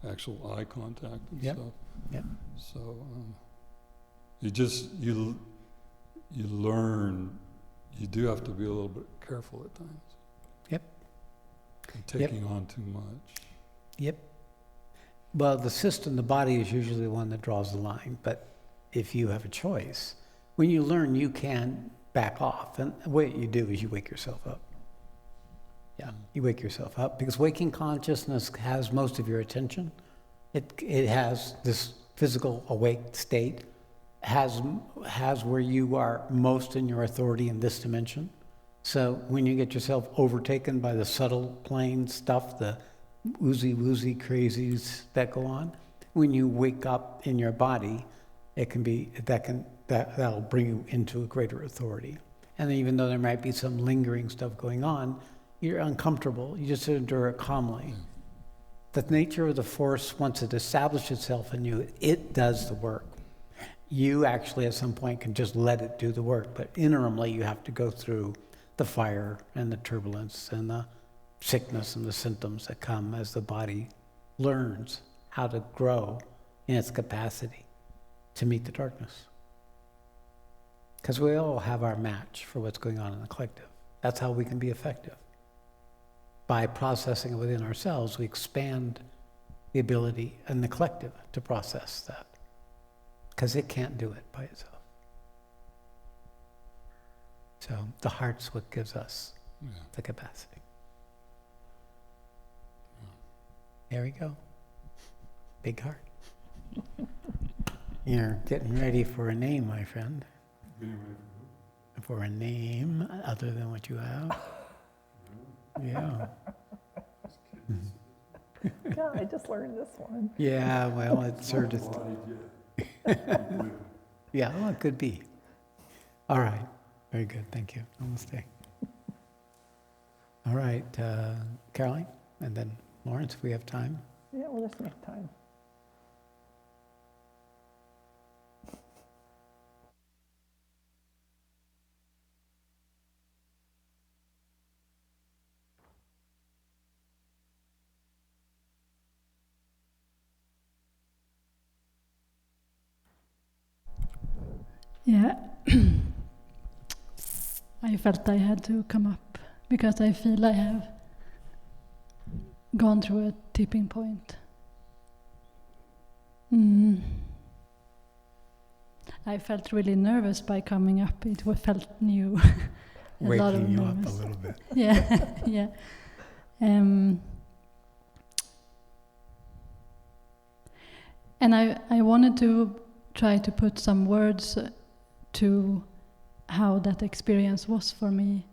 actual eye contact and stuff. Yep. So you learn. You do have to be a little bit careful at times. Yep. And taking on too much. Yep. Well, the body is usually the one that draws the line, but if you have a choice, when you learn, you can back off. And what you do is you wake yourself up. Yeah, you wake yourself up, because waking consciousness has most of your attention. It has this physical awake state, has where you are most in your authority in this dimension. So when you get yourself overtaken by the subtle plane stuff, the woozy crazies that go on, when you wake up in your body, it can be that'll bring you into a greater authority. And then even though there might be some lingering stuff going on, you're uncomfortable. You just endure it calmly. The nature of the force, once it establishes itself in you, it does the work. You actually at some point can just let it do the work, but interimly you have to go through the fire and the turbulence and the sickness and the symptoms that come as the body learns how to grow in its capacity to meet the darkness. Because we all have our match for what's going on in the collective. That's how we can be effective. By processing it within ourselves, we expand the ability in the collective to process that. Because it can't do it by itself. So the heart's what gives us the capacity. There we go. Big heart. You're getting ready for a name, my friend. for a name other than what you have. Yeah. Yeah, I just learned this one. Yeah, well, it's sort of. Yeah, well, it could be. All right. Very good. Thank you. Namaste. All right, Caroline, and then Lawrence, if we have time. Yeah, we'll just make time. Yeah, I felt I had to come up because I feel I have gone through a tipping point. I felt really nervous by coming up. It felt new. A lot of Waking you up a nervous. little bit. Yeah, yeah. And I wanted to try to put some words to how that experience was for me.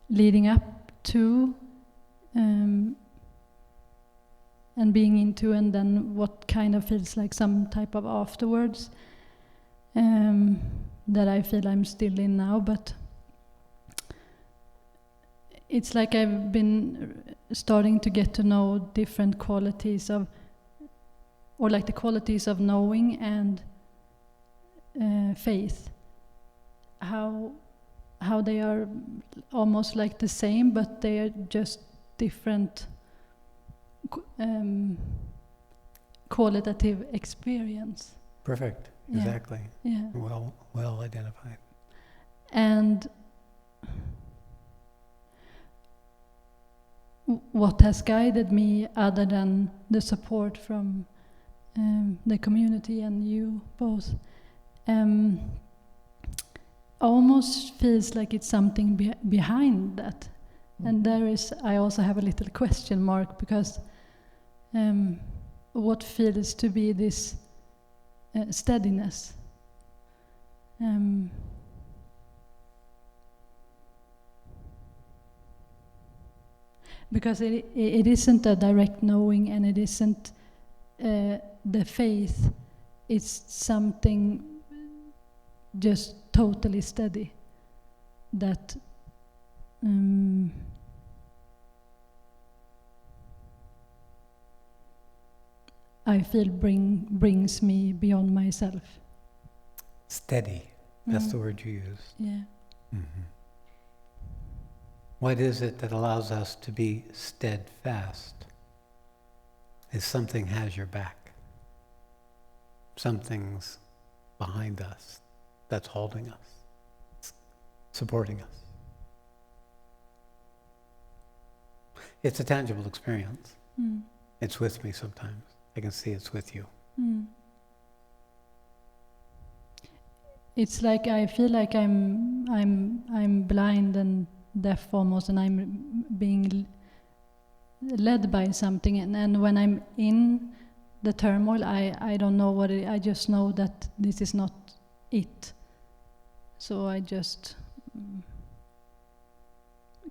Leading up to and being into, and then what kind of feels like some type of afterwards that I feel I'm still in now, but it's like I've been starting to get to know different qualities of, or like the qualities of knowing and faith. How they are almost like the same, but they are just different qualitative experience. Perfect. Yeah. Exactly. Yeah. Well identified. And what has guided me, other than the support from the community and you both, almost feels like it's something behind that. And I also have a little question mark, because what feels to be this steadiness? Because it isn't a direct knowing, and it isn't the faith. It's something just totally steady that I feel brings me beyond myself. Steady. That's the word you use. Yeah. Mm-hmm. What is it that allows us to be steadfast? Is something has your back. Something's behind us that's holding us, supporting us. It's a tangible experience. It's with me sometimes. I can see it's with you. It's like I feel like I'm blind and deaf almost, and I'm being led by something, and when I'm in the turmoil, I don't know what I just know that this is not it. So I just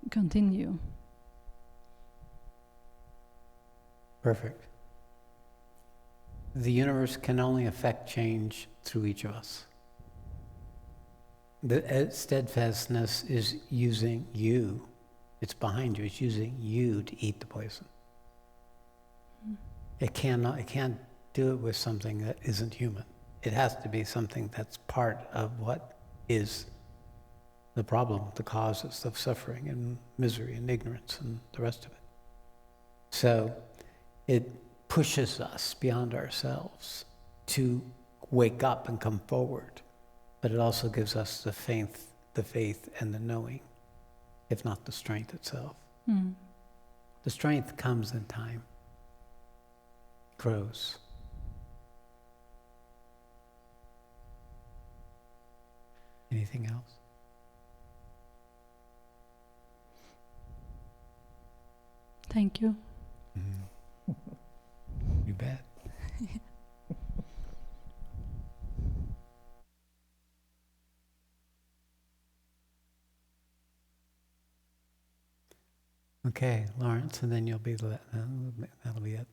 continue. Perfect. The universe can only affect change through each of us. The steadfastness is using you. It's behind you. It's using you to eat the poison. It can't do it with something that isn't human. It has to be something that's part of what is the problem, the causes of suffering and misery and ignorance and the rest of it. So it pushes us beyond ourselves to wake up and come forward. But it also gives us the faith and the knowing, if not the strength itself. The strength comes in time, grows. Anything else? Thank you. You bet. Okay, Lawrence, and then you'll be, that'll be it.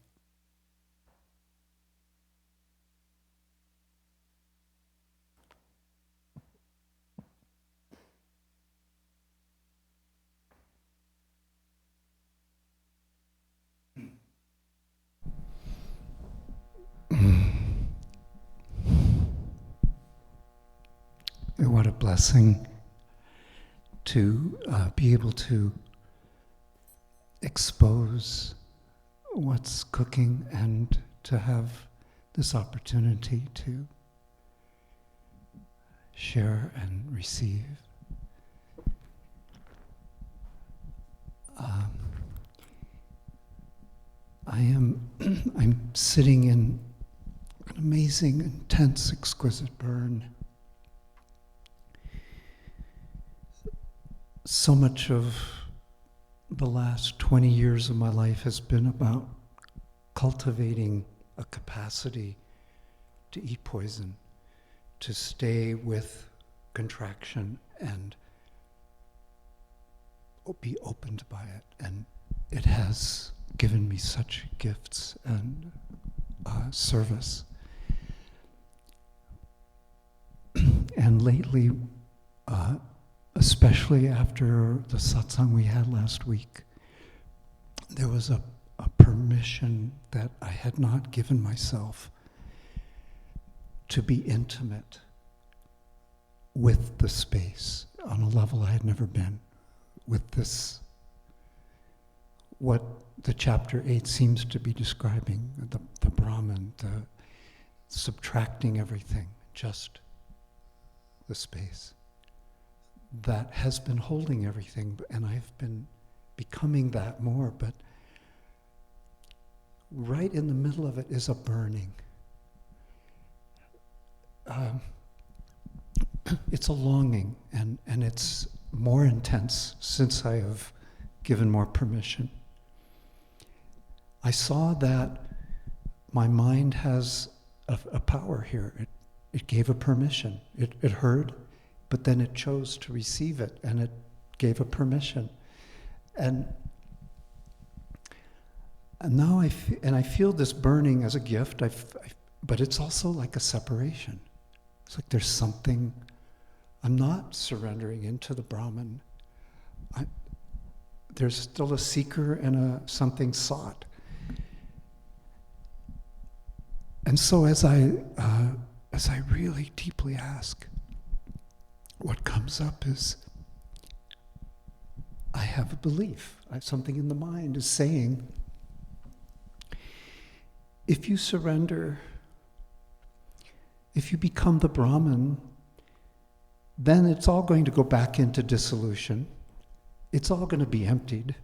What a blessing to be able to expose what's cooking and to have this opportunity to share and receive. I'm sitting in an amazing, intense, exquisite burn. So much of the last 20 years of my life has been about cultivating a capacity to eat poison, to stay with contraction and be opened by it. And it has given me such gifts and service. And lately, especially after the satsang we had last week, there was a permission that I had not given myself to be intimate with the space on a level I had never been, with this, what the chapter 8 seems to be describing, the Brahman, the subtracting everything, just the space that has been holding everything, and I've been becoming that more, but right in the middle of it is a burning. It's a longing, and it's more intense since I have given more permission. I saw that my mind has a power here. It gave a permission. It heard, but then it chose to receive it, and it gave a permission. And now I feel this burning as a gift, but it's also like a separation. It's like there's something, I'm not surrendering into the Brahman. There's still a seeker and something sought. And so as I really deeply ask, what comes up is, I have a belief. Something in the mind is saying, if you surrender, if you become the Brahman, then it's all going to go back into dissolution. It's all going to be emptied.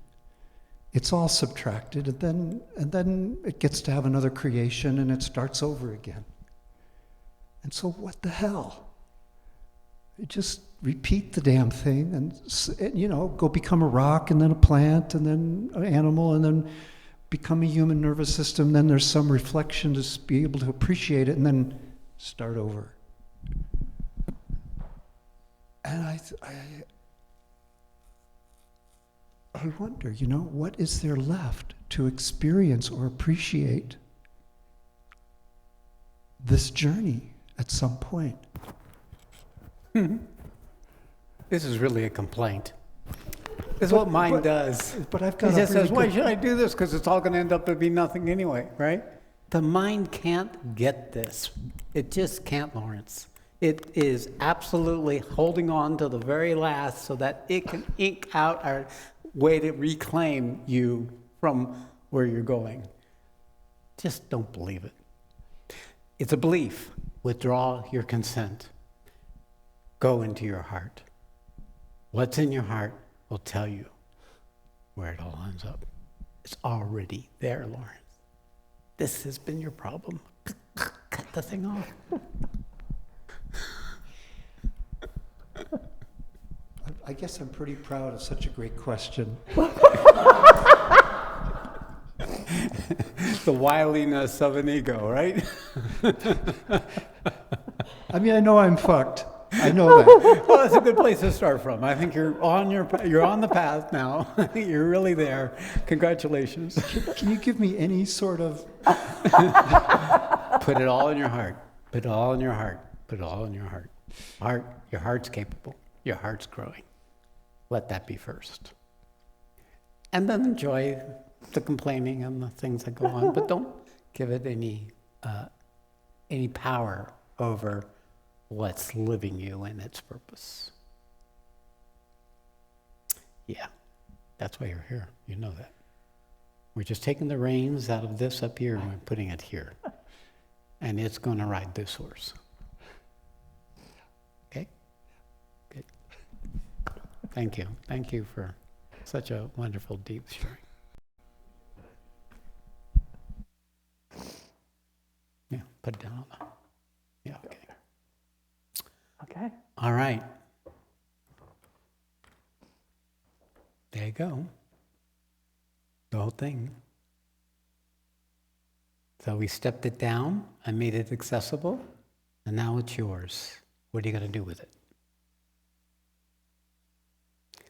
It's all subtracted, and then it gets to have another creation, and it starts over again. And so what the hell? Just repeat the damn thing and go become a rock and then a plant and then an animal and then become a human nervous system. Then there's some reflection to be able to appreciate it and then start over. And I wonder, what is there left to experience or appreciate this journey at some point? This is really a complaint. This is what mind does. But I've got It just says, why should I do this? Because it's all going to end up to be nothing anyway, right? The mind can't get this. It just can't, Lawrence. It is absolutely holding on to the very last so that it can ink out our way to reclaim you from where you're going. Just don't believe it. It's a belief. Withdraw your consent. Go into your heart. What's in your heart will tell you where it all ends up. It's already there, Lawrence. This has been your problem. Cut the thing off. I guess I'm pretty proud of such a great question. The wiliness of an ego, right? I mean, I know I'm fucked. I know that. Well, that's a good place to start from. I think you're on the path now. You're really there. Congratulations. Can you give me any sort of... Put it all in your heart. Put it all in your heart. Put it all in your heart. Your heart's capable. Your heart's growing. Let that be first. And then enjoy the complaining and the things that go on, but don't give it any power over what's living you in its purpose. Yeah, that's why you're here. You know that. We're just taking the reins out of this up here and we're putting it here. And it's going to ride this horse. Okay? Good. Thank you. Thank you for such a wonderful, deep sharing. Yeah, put it down on that. Yeah, okay. Okay. All right. There you go. The whole thing. So we stepped it down, I made it accessible, and now it's yours. What are you going to do with it?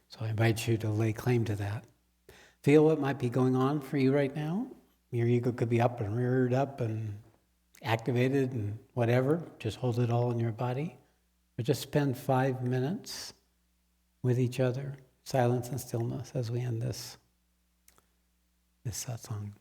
So I invite you to lay claim to that. Feel what might be going on for you right now. Your ego could be up and reared up and activated and whatever. Just hold it all in your body. But just spend 5 minutes with each other, silence and stillness, as we end this satsang.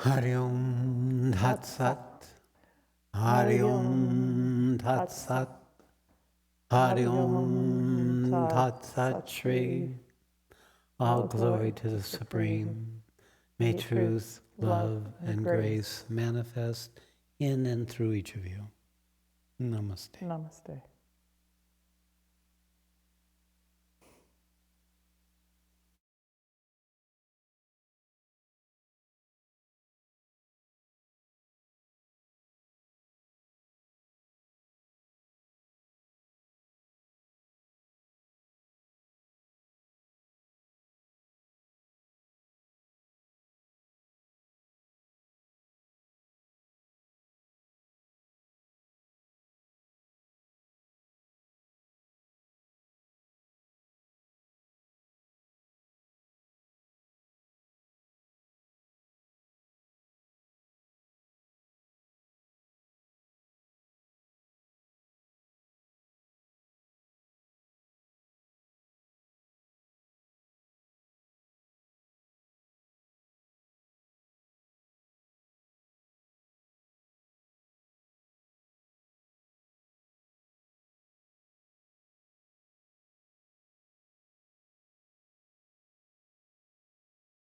Hari Om Tat Sat. Hari Om Tat Sat. Hari Om Tat Sat Shree. All glory to the Supreme. May truth, love, and grace manifest in and through each of you. Namaste. Namaste.